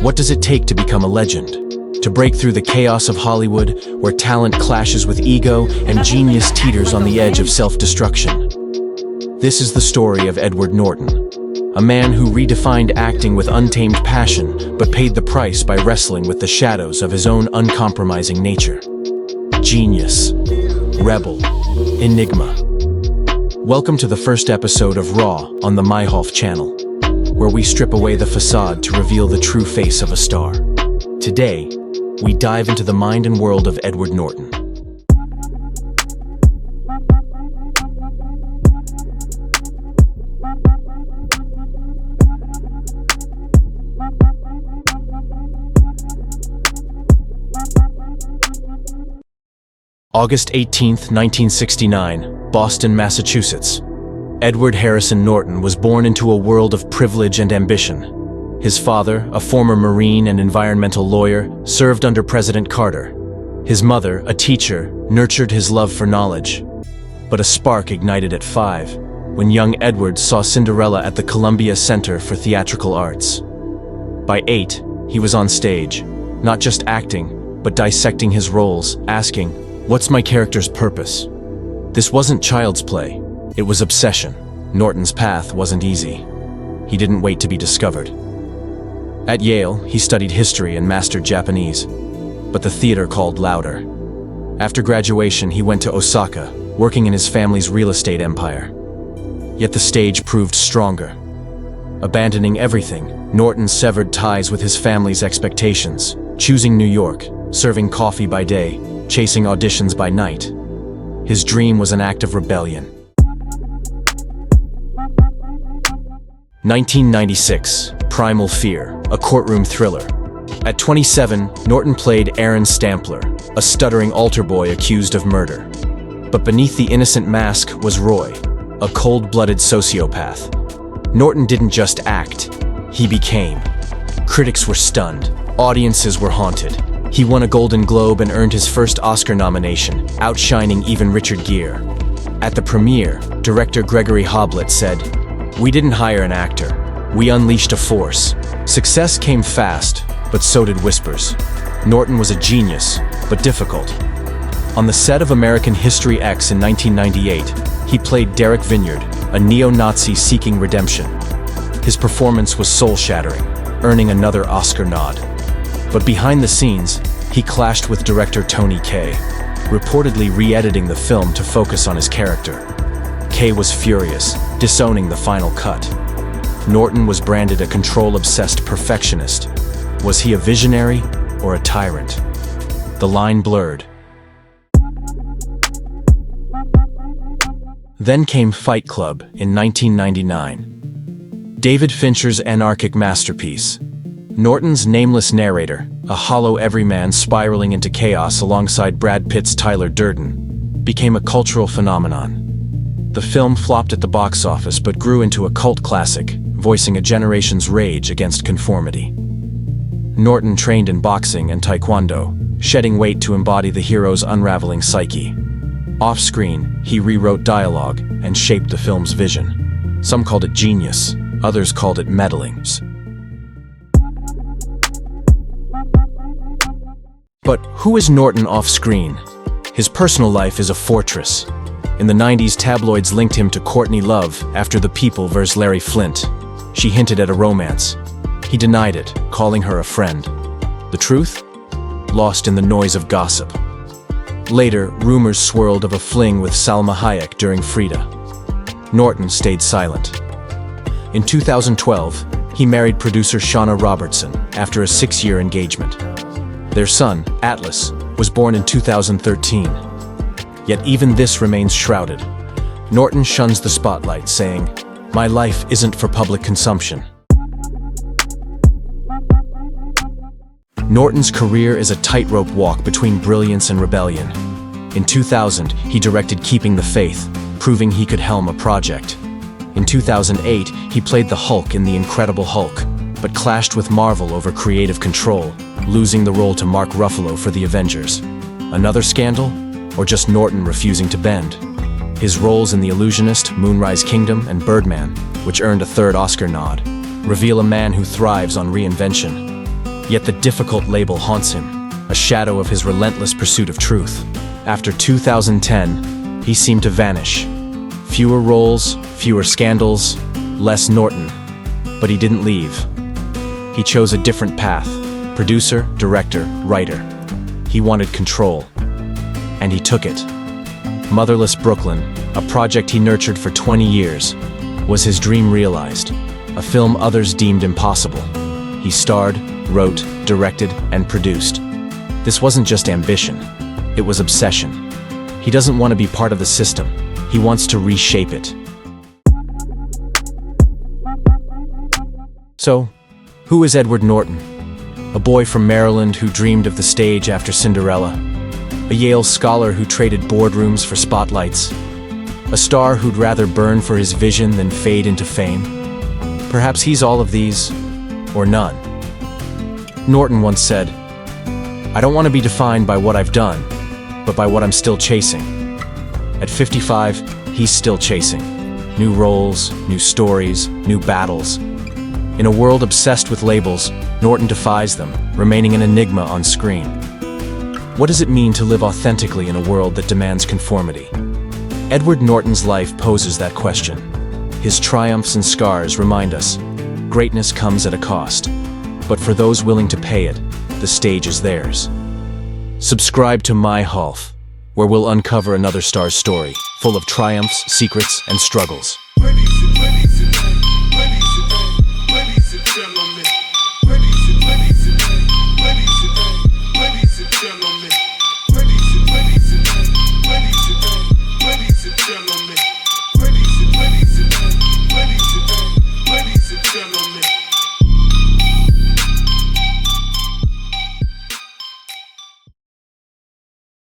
What does it take to become a legend? To break through the chaos of Hollywood, where talent clashes with ego and genius teeters on the edge of self-destruction? This is the story of Edward Norton, a man who redefined acting with untamed passion but paid the price by wrestling with the shadows of his own uncompromising nature. Genius, rebel, enigma. Welcome to the first episode of Raw on the MYHOLF channel, where we strip away the facade to reveal the true face of a star. Today, we dive into the mind and world of Edward Norton. August 18, 1969, Boston, Massachusetts. Edward Harrison Norton was born into a world of privilege and ambition. His father, a former Marine and environmental lawyer, served under President Carter. His mother, a teacher, nurtured his love for knowledge. But a spark ignited at 5, when young Edward saw Cinderella at the Columbia Center for Theatrical Arts. By 8, he was on stage, not just acting, but dissecting his roles, asking, "What's my character's purpose?" This wasn't child's play. It was obsession. Norton's path wasn't easy. He didn't wait to be discovered. At Yale, he studied history and mastered Japanese, but the theater called louder. After graduation, he went to Osaka, working in his family's real estate empire. Yet the stage proved stronger. Abandoning everything, Norton severed ties with his family's expectations, choosing New York, serving coffee by day, chasing auditions by night. His dream was an act of rebellion. 1996, Primal Fear, a courtroom thriller. At 27, Norton played Aaron Stampler, a stuttering altar boy accused of murder. But beneath the innocent mask was Roy, a cold-blooded sociopath. Norton didn't just act, he became. Critics were stunned, audiences were haunted. He won a Golden Globe and earned his first Oscar nomination, outshining even Richard Gere. At the premiere, director Gregory Hoblit said, "We didn't hire an actor. We unleashed a force." Success came fast, but so did whispers. Norton was a genius, but difficult. On the set of American History X in 1998, he played Derek Vineyard, a neo-Nazi seeking redemption. His performance was soul-shattering, earning another Oscar nod. But behind the scenes, he clashed with director Tony Kaye, reportedly re-editing the film to focus on his character. Kaye was furious, disowning the final cut. Norton was branded a control-obsessed perfectionist. Was he a visionary or a tyrant? The line blurred. Then came Fight Club in 1999. David Fincher's anarchic masterpiece. Norton's nameless narrator, a hollow everyman spiraling into chaos alongside Brad Pitt's Tyler Durden, became a cultural phenomenon. The film flopped at the box office but grew into a cult classic, voicing a generation's rage against conformity. Norton trained in boxing and taekwondo, shedding weight to embody the hero's unraveling psyche. Off-screen, he rewrote dialogue and shaped the film's vision. Some called it genius, others called it meddling. But who is Norton off-screen? His personal life is a fortress. In the 90s, tabloids linked him to Courtney Love after The People vs. Larry Flynt. She hinted at a romance. He denied it, calling her a friend. The truth? Lost in the noise of gossip. Later, rumors swirled of a fling with Salma Hayek during Frida. Norton stayed silent. In 2012, he married producer Shauna Robertson after a 6-year engagement. Their son, Atlas, was born in 2013. Yet even this remains shrouded. Norton shuns the spotlight, saying, "My life isn't for public consumption." Norton's career is a tightrope walk between brilliance and rebellion. In 2000, he directed Keeping the Faith, proving he could helm a project. In 2008, he played the Hulk in The Incredible Hulk, but clashed with Marvel over creative control, losing the role to Mark Ruffalo for The Avengers. Another scandal? Or just Norton refusing to bend? His roles in The Illusionist, Moonrise Kingdom, and Birdman, which earned a 3rd Oscar nod, reveal a man who thrives on reinvention. Yet the difficult label haunts him, a shadow of his relentless pursuit of truth. After 2010, he seemed to vanish. Fewer roles, fewer scandals, less Norton. But he didn't leave. He chose a different path: producer, director, writer. He wanted control. And he took it. Motherless Brooklyn, a project he nurtured for 20 years, was his dream realized, a film others deemed impossible. He starred, wrote, directed, and produced. This wasn't just ambition, it was obsession. He doesn't want to be part of the system, he wants to reshape it. So, who is Edward Norton? A boy from Maryland who dreamed of the stage after Cinderella. A Yale scholar who traded boardrooms for spotlights. A star who'd rather burn for his vision than fade into fame. Perhaps he's all of these, or none. Norton once said, "I don't want to be defined by what I've done, but by what I'm still chasing." At 55, he's still chasing. New roles, new stories, new battles. In a world obsessed with labels, Norton defies them, remaining an enigma on screen. What does it mean to live authentically in a world that demands conformity? Edward Norton's life poses that question. His triumphs and scars remind us, greatness comes at a cost. But for those willing to pay it, the stage is theirs. Subscribe to MYHOLF, where we'll uncover another star's story, full of triumphs, secrets, and struggles.